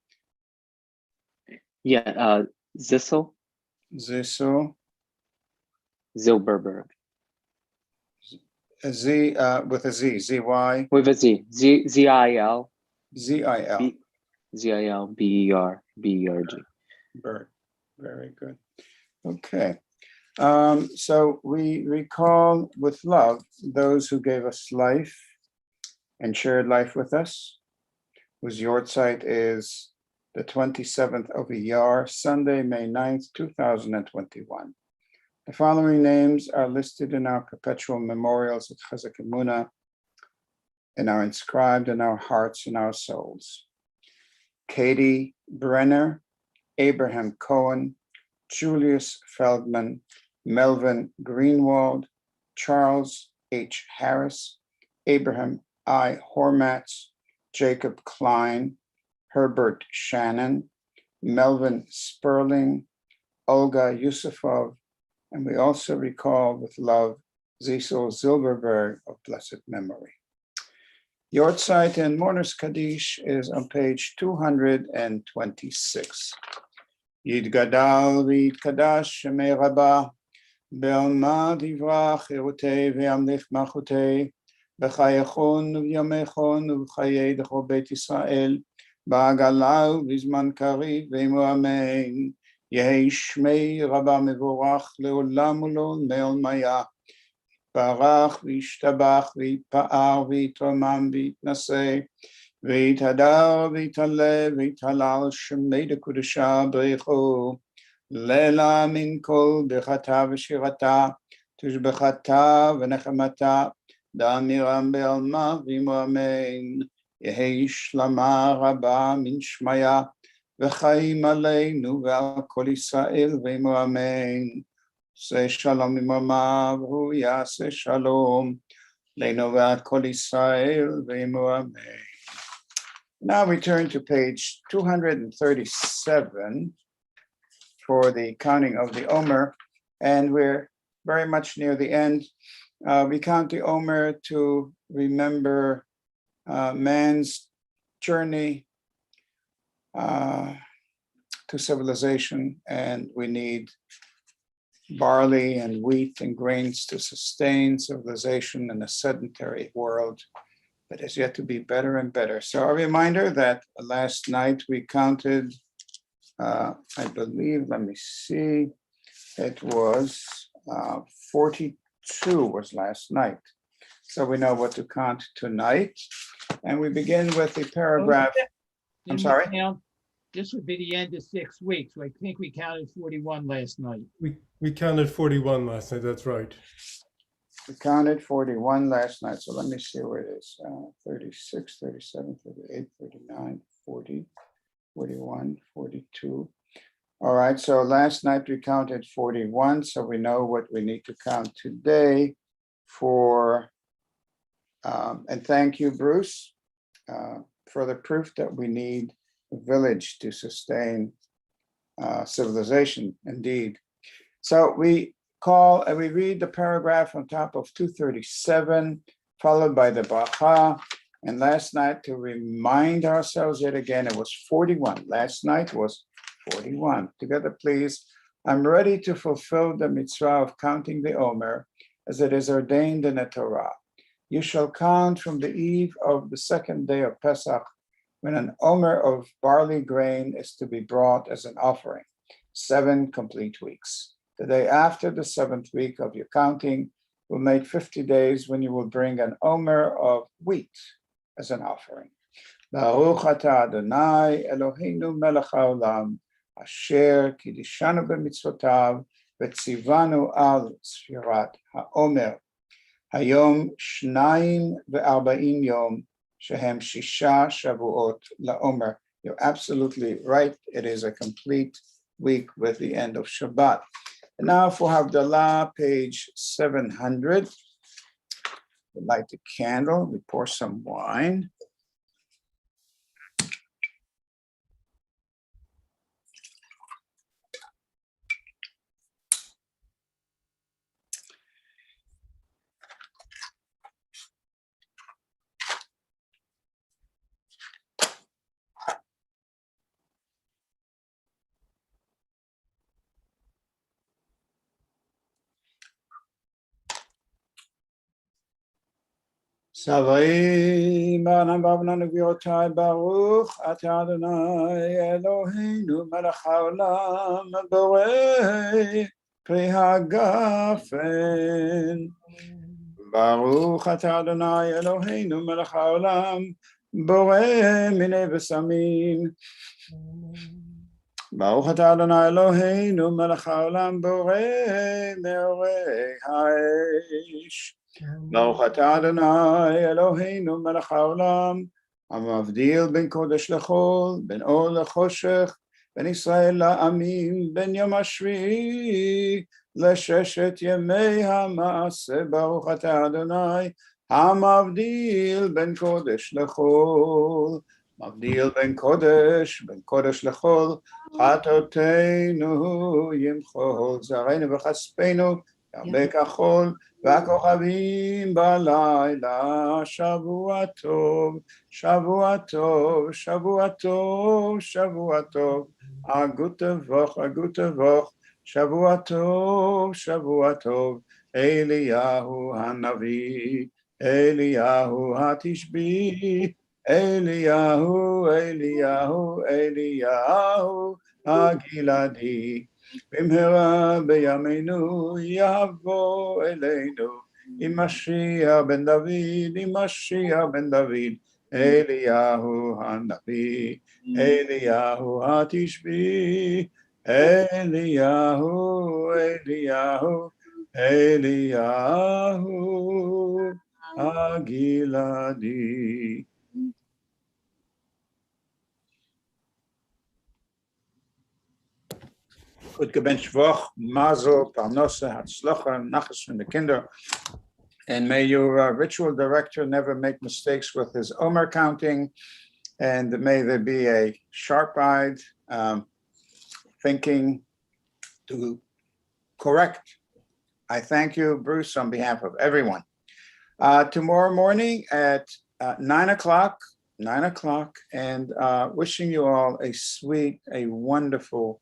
Yeah, Zissel Zissel. Zilberberg. Z with a Z. Z-Y. With a Z. Z-I-L. Z-I-L. Z-I-L-B-E-R-B-E-R-G. Berg. Very good. Okay. So we recall with love those who gave us life and shared life with us, whose yortzeit is the 27th of Iyar, Sunday, May 9th, 2021. The following names are listed in our perpetual memorials at Chizuk Amuno and are inscribed in our hearts and our souls. Katie Brenner, Abraham Cohen, Julius Feldman, Melvin Greenwald, Charles H. Harris, Abraham I. Hormatz, Jacob Klein, Herbert Shannon, Melvin Sperling, Olga Yusufov, and we also recall with love Zissel Zilberberg of blessed memory. Yortzeit and Mourner's Kaddish is on page 226. Yidgadal v'yitkadash shemei Rabbah, be'alma divrach erutei ve'amlich machutei, b'chayechon u'yamechon u'b'chayei d'chol Beit Yisrael, ba'agala u'b'zman kariv ve'imo amen. Yehi shmei Rabbah mevorach le'olam u'le'olmei olmaya. Barach v'yishtabach v'yitpa'ar v'yitromam v'yitnaseh v'yithadar v'yitalev v'yithalal shemei dekudesha b'rechu lela min kol bechata v'shirata tushbechata v'nechamata da'amiram be'alma v'imo amen. Yehi shlama rabba min shmaya v'chaim aleinu ve'al kol Yisrael v'imo amen. Say shalom imamav, hu yaseh shalom, leinu ve'at kol Yisrael ve'imo amen. Now we turn to page 237 for the counting of the Omer, and we're very much near the end. We count the Omer to remember man's journey to civilization, and we need barley and wheat and grains to sustain civilization in a sedentary world that is yet to be better and better. So a reminder that last night we counted, I believe, let me see, it was 42 was last night. So we know what to count tonight. And we begin with the paragraph. I'm sorry? This would be the end of 6 weeks. I think we counted 41 last night. We counted 41 last night, that's right. We counted 41 last night. So let me see where it is. 36, 37, 38, 39, 40, 41, 42. All right, so last night we counted 41. So we know what we need to count today for, and thank you, Bruce, for the proof that we need a village to sustain civilization, indeed. So we read the paragraph on top of 237, followed by the bracha. And last night, to remind ourselves yet again, it was 41. Last night was 41. Together, please. I'm ready to fulfill the mitzvah of counting the Omer as it is ordained in the Torah. You shall count from the eve of the second day of Pesach, when an Omer of barley grain is to be brought as an offering, 7 complete weeks. The day after the 7th week of your counting will make 50 days when you will bring an Omer of wheat as an offering. Baruch atah Adonai Eloheinu melech haolam, asher kidishanu b'mitzvotav v'tzivanu al sfirat haomer. Hayom 42 yom shehem 6 shavuot laomer. You're absolutely right. It is a complete week with the end of Shabbat. And now for Havdalah, page 700. We light the candle, we pour some wine. Savai Manam Babnan Vyotai Baruch Ata Adonai Eloheinu Melech Haolam Borei Pri Hagafen. Baruch Ata Adonai Eloheinu Melech Haolam Borei Minei Besamim. Baruch Ata Adonai Eloheinu Melech Haolam Borei Meorei Ha'esh. Baruch Ata Adonai Eloheinu Melech Haolam Hamavdil ben Kodesh lechol, ben Or lechoshech, ben Israel la'amim, ben Yom HaShvi'i לששת ימי המעשה. ברוך אתה אדוני המבדיל בין קודש לחול, מבדיל בין קודש לחול, חטאותינו ימחול, זרענו וכספנו ירבה כחול, והכוכבים בלילה. שבוע טוב, שבוע טוב, שבוע טוב, שבוע טוב, גוטה ווך, שבוע טוב, שבוע טוב, אליהו הנביא, אליהו התשבי, אליהו הגלעדי, במהרה בימינו יבוא אלינו, עם משיח בן דוד, אליהו הנביא, אליהו התשבי, אליהו הגלעדי. Gut gebencht Woch, Mazel, Parnosse, Hatzlocha, Nachas from the Kinder. And may your ritual director never make mistakes with his Omer counting. And may there be a sharp-eyed thinking to correct. I thank you, Bruce, on behalf of everyone. Tomorrow morning at 9 o'clock, and wishing you all a sweet, a wonderful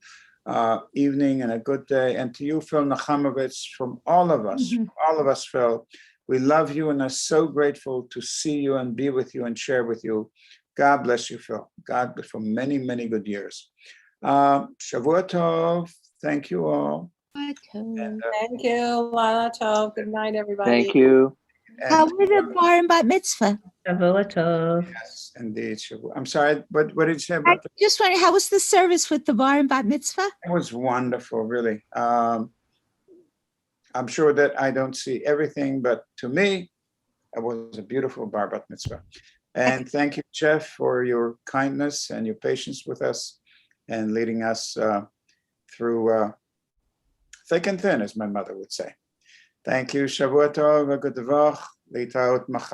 evening and a good day. And to you, Phil Nachamovitz, from all of us, Phil, we love you and are so grateful to see you and be with you and share with you. God bless you, Phil. God for many, many good years. Shavua Tov. Thank you all. Thank you, Lala Tov. Good night, everybody. Thank you. How was the bar and bat mitzvah? Shavua Tov. Yes, indeed. I'm sorry, what did you say I about that? just wondering, how was the service with the bar and bat mitzvah? It was wonderful, really. I'm sure that I don't see everything, but to me, it was a beautiful bar bat mitzvah. And thank you, Jeff, for your kindness and your patience with us and leading us through thick and thin, as my mother would say. Thank you. Shavua Tov, good Vach, Leitaot Machar.